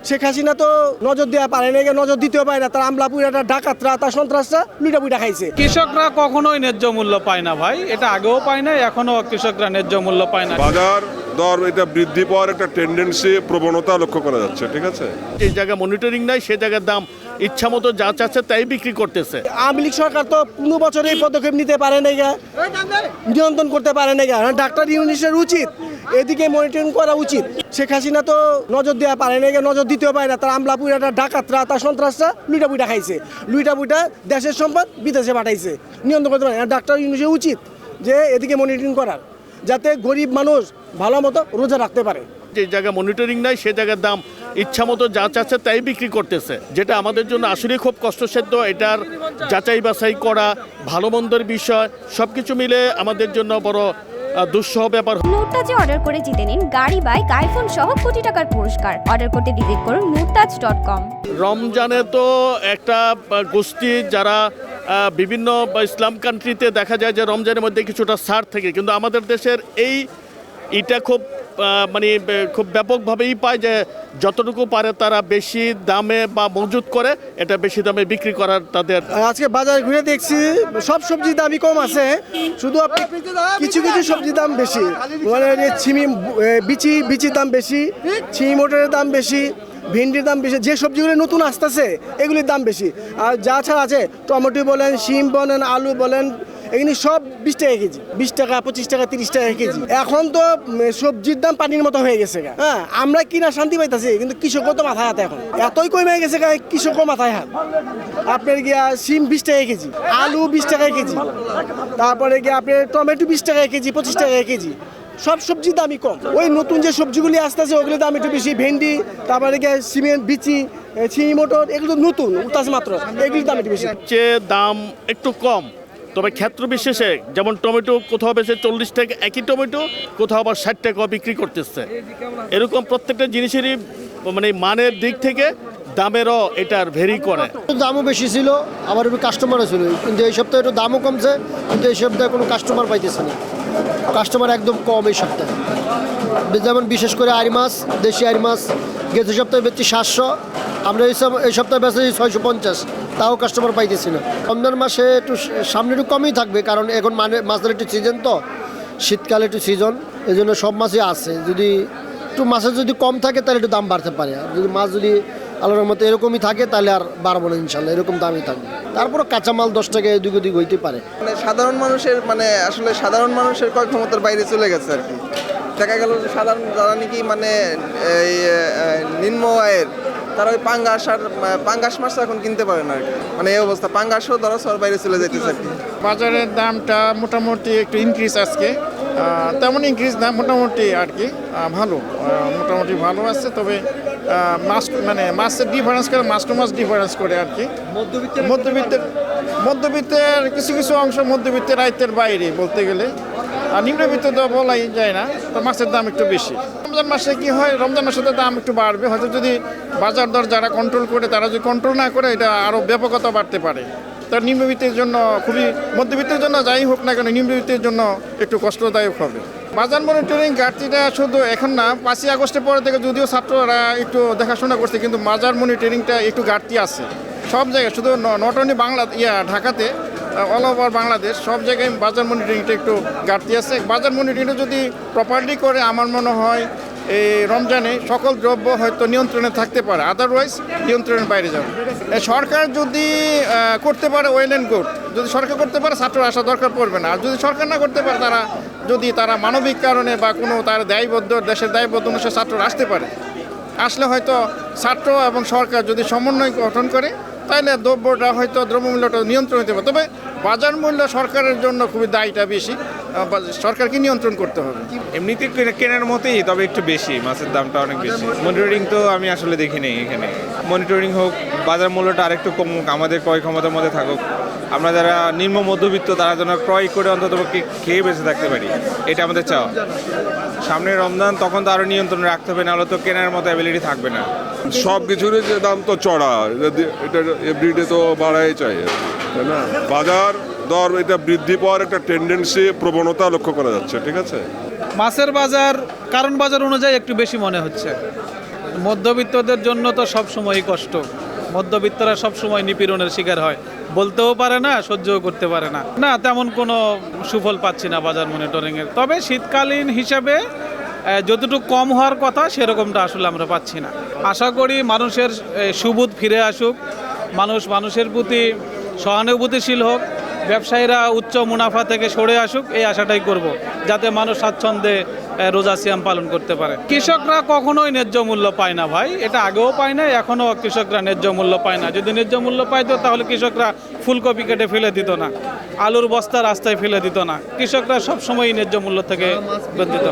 শেখ হাসিনা তো নজর দেওয়া পারে না, নজর দিতেও পারে না। তার আমলাপুরাটা ডাকাতরা তার সন্ত্রাসরা লুটা পুইটা খাইছে। কৃষকরা কখনোই ন্যায্য মূল্য পায় না ভাই, এটা আগেও পায় না, এখনো কৃষকরা ন্যায্য মূল্য পায় না। বাজার দর এটা বৃদ্ধি পাওয়ার একটা টেন্ডেন্সি প্রবণতা লক্ষ্য করা যাচ্ছে, ঠিক আছে। যে জায়গায় মনিটরিং নাই সে জায়গার দাম ইচ্ছা মতো যা চাচ্ছে তাই বিক্রি করতেছে। আওয়ামী লীগ সরকার তো 15 বছরে এই পদক্ষেপ নিতে পারে না, নিয়ন্ত্রণ করতে পারে না। ডাক্তার ইউনিসের উচিত এদিকে মনিটরিং করা উচিত। শেখ হাসিনা তো নজর দেওয়া পারে না, নজর দিতেও পারে না। তার আমলাপুরাটা ডাকাতরা তার সন্ত্রাসরা লুটা পুইটা খাইছে, লুটা পুইটা দেশের সম্পদ বিদেশে পাঠাইছে, নিয়ন্ত্রণ করতে পারে না। ডাক্তার ইউনিসের উচিত যে এদিকে মনিটরিং করার, যাতে গরিব মানুষ ভালো মতো রোজা রাখতে পারে। যে জায়গায় মনিটরিং নাই সে জায়গার দাম ইচ্ছা মতো যা চাচ্ছে তাই বিক্রি করতেছে, যেটা আমাদের জন্য আসলে খুব কষ্টসাধ্য। এটার যাচাই বাছাই করা, ভালো মন্দের বিষয় সবকিছু মিলে আমাদের জন্য বড় দুঃসহ ব্যাপার। নুরতাজে অর্ডার করে জিতে নিন গাড়ি, বাইক, আইফোন সহ কোটি টাকার পুরস্কার। অর্ডার করতে ভিজিট করুন nurtaj.com। রমজানে তো একটা গোষ্ঠী যারা বিভিন্ন ইসলাম কান্ট্রিতে দেখা যায় যে রমজানের মধ্যে কিছুটা ছাড় থাকে, কিন্তু আমাদের দেশের এইটা খুব খুব ব্যাপকভাবেই পায় যে যতটুকু পারে তারা বেশি দামে বা মজুত করে এটা বেশি দামে বিক্রি করার তাদের। আজকে বাজার ঘুরে দেখছি সব সবজির দামই কম আছে, শুধু কিছু কিছু সবজির দাম বেশি। মানে ছিমি বিচির দাম বেশি, ছিমি মোটরের দাম বেশি, ভেন্ডির দাম বেশি। যে সবজিগুলো নতুন আসতেছে এগুলির দাম বেশি। আর যা ছাড়া আছে টমেটো বলেন, শিম বলেন, আলু বলেন, এগুলি সব 20 টাকা কেজি, 20 টাকা, 25 টাকা, 30 টাকা কেজি। এখন তো সবজির দাম পানির মতো হয়ে গেছে। হ্যাঁ, আমরা কিনা শান্তি পাইতেছি, কিন্তু কৃষকও তো মাথায় হাত। এখন এতই কমে গেছে, কৃষকও মাথায় হাত। আপনার গিয়া শিম 20 টাকা কেজি, আলু 20 টাকা কেজি, তারপরে গিয়ে আপনার টমেটো 20 টাকা কেজি, 25 টাকা কেজি। সব সবজির দামই কম। ওই নতুন যে সবজিগুলি আসতেছে ওগুলির দাম একটু বেশি। ভেন্ডি, তারপরে গিয়ে সিমেন্ট, বিচি, চিনি মোটর, এগুলো নতুন উঠতেছে মাত্র, এগুলির দাম একটু বেশি। যে দাম একটু কম, তবে ক্ষেত্র বিশেষে যেমন টমেটো কোথাও বেশি 40 টাকা একই টমেটো, কোথাও আবার 60 টাকা বিক্রি করতেছে। এরকম প্রত্যেকটা জিনিসেরই মানের দিক থেকে দামেরও এটার ভেরি করে। দামও বেশি ছিল, আবার একটু কাস্টমারও ছিল, কিন্তু এই সপ্তাহে একটু দামও কমছে, কিন্তু এই সপ্তাহে কোনো কাস্টমার পাইতেছে না। কাস্টমার একদম কম এই সপ্তাহে। যেমন বিশেষ করে আড়ি মাছ, দেশি আড়ি মাছ গেছে সপ্তাহে বেচছি 700, আমরা এই সপ্তাহে বেচেছি 650, তাও কাস্টমার পাইতেছি না। রমজান মাসে একটু সামনে একটু কমই থাকবে, কারণ এখন মাছের একটু সিজন, তো শীতকালে একটু সিজন, এই জন্য সব মাছই আছে। যদি একটু মাছের যদি কম থাকে তাহলে একটু দাম বাড়তে পারে, আর যদি মাছ যদি আল্লাহর মতো এরকমই থাকে তাহলে আর বাড়বো না ইনশাল্লাহ, এরকম দামই থাকবে। তারপরে কাঁচামাল 10 টাকা এদিক ওদিক হইতে পারে। সাধারণ মানুষের আসলে সাধারণ মানুষের ক্রয় ক্ষমতার বাইরে চলে গেছে আর কি। দেখা গেল সাধারণ যারা নাকি এই নিম্ন আয়ের, তারা ওই পাঙ্গাস মাছ এখন কিনতে পারে না আর কি। এই অবস্থা, পাঙ্গাসও ধরো সর বাইরে চলে যাইতেছে আর কি। বাজারের দামটা মোটামুটি একটু ইনক্রিজ আজকে, তেমন ইনক্রিজ না, মোটামুটি আর কি ভালো, মোটামুটি ভালো আছে। তবে মাছের ডিফারেন্স করে, মাছ টু মাছ ডিফারেন্স করে আর কি। মধ্যবিত্তের কিছু কিছু অংশ মধ্যবিত্তের আয়ত্তের বাইরে বলতে গেলে, আর নিম্নবিত্ত তো বলাই যায় না, তো মাছের দাম একটু বেশি। রমজান মাসে কি হয়, রমজান মাসে তো দাম একটু বাড়বে হয়তো, যদি বাজার দর যারা কন্ট্রোল করে, তারা যদি কন্ট্রোল না করে এটা আরও ব্যাপকতা বাড়তে পারে। তার নিম্নবিত্তের জন্য খুবই, মধ্যবিত্তের জন্য যাই হোক না কেন, নিম্নবিত্তের জন্য একটু কষ্টদায়ক হবে। বাজার মনিটরিং ঘাটতিটা শুধু এখন না, 5ই আগস্টের পরে থেকে যদিও ছাত্ররা একটু দেখাশোনা করছে, কিন্তু বাজার মনিটরিংটা একটু ঘাটতি আছে সব জায়গায়, শুধু নট অনলি ঢাকাতে, অল ওভার বাংলাদেশ সব জায়গায় বাজার মনিটরিংটা একটু ঘাটতি আছে। বাজার মনিটরিংটা যদি প্রপারলি করে, আমার মনে হয় এই রমজানে সকল দ্রব্য হয়তো নিয়ন্ত্রণে থাকতে পারে, আদারওয়াইজ নিয়ন্ত্রণের বাইরে যাবে। সরকার যদি করতে পারে ওয়েল অ্যান্ড গুড, যদি সরকার করতে পারে ছাত্র আসা দরকার পড়বে না। আর যদি সরকার না করতে পারে, তারা মানবিক কারণে বা কোনো তার দায়বদ্ধ, দেশের দায়বদ্ধ অনুসারে ছাত্ররা আসতে পারে, আসলে হয়তো ছাত্র এবং সরকার যদি সমন্বয় গঠন করে, তাহলে দ্রব্যমূল্যটা নিয়ন্ত্রণ হতে পারে। তবে বাজার মূল্য সরকারের জন্য খুবই দায়টা বেশি, সরকারকে নিয়ন্ত্রণ করতে হবে। এমনিতে কেনার মতোই, তবে একটু বেশি, মাছের দামটা অনেক বেশি। মনিটরিং তো আমি আসলে দেখি নেই এখানে। মনিটরিং হোক, বাজার মূল্যটা আরেকটু কমুক, আমাদের ক্রয় ক্ষমতার মধ্যে থাকুক। আমরা যারা নিম্ন মধ্যবিত্ত, তারা যেন ক্রয় করে অন্তত খেয়ে বেঁচে থাকতে পারি, এটা আমাদের চাওয়া। সামনে রমজান, তখন তো আরও নিয়ন্ত্রণ রাখতে হবে, নাহলে তো কেনার মতো অ্যাবিলিটি থাকবে না। সব কিছুরই যে দাম তো চড়া, এটা এভরিডে তো বাড়াই চাই, তাই না। বাজার দর এটা বৃদ্ধি পাওয়ার একটা টেন্ডেন্সি প্রবণতা লক্ষ্য করা যাচ্ছে, ঠিক আছে। মাছের বাজার কারণ বাজার অনুযায়ী একটু বেশি মনে হচ্ছে। মধ্যবিত্তদের জন্য তো সব সময়ই কষ্ট। মধ্যবিত্তরা সব সময় নিপীড়নের শিকার হয়, বলতেও পারে না, সহ্যও করতে পারে না। না, তেমন কোনো সুফল পাচ্ছি না বাজার মনিটরিংয়ের। তবে শীতকালীন হিসাবে যতটুকু কম হওয়ার কথা সেরকমটা আসলে আমরা পাচ্ছি না। আশা করি মানুষের সুবোধ ফিরে আসুক, মানুষের প্রতি সহানুভূতিশীল হোক, ব্যবসায়ীরা উচ্চ মুনাফা থেকে সরে আসুক, এই আশাটাই করব, যাতে মানুষ স্বাচ্ছন্দ্যে রোজা সিয়াম পালন করতে পারে। কৃষকরা কখনোই ন্যায্য মূল্য পায় না ভাই, এটা আগেও পায় না, এখনও কৃষকরা ন্যায্য মূল্য পায় না। যদি ন্যায্য মূল্য পাইতো তাহলে কৃষকরা ফুলকপি কেটে ফেলে দিত না, আলুর বস্তা রাস্তায় ফেলে দিত না। কৃষকরা সবসময় ন্যায্য মূল্য থেকে বঞ্চিত।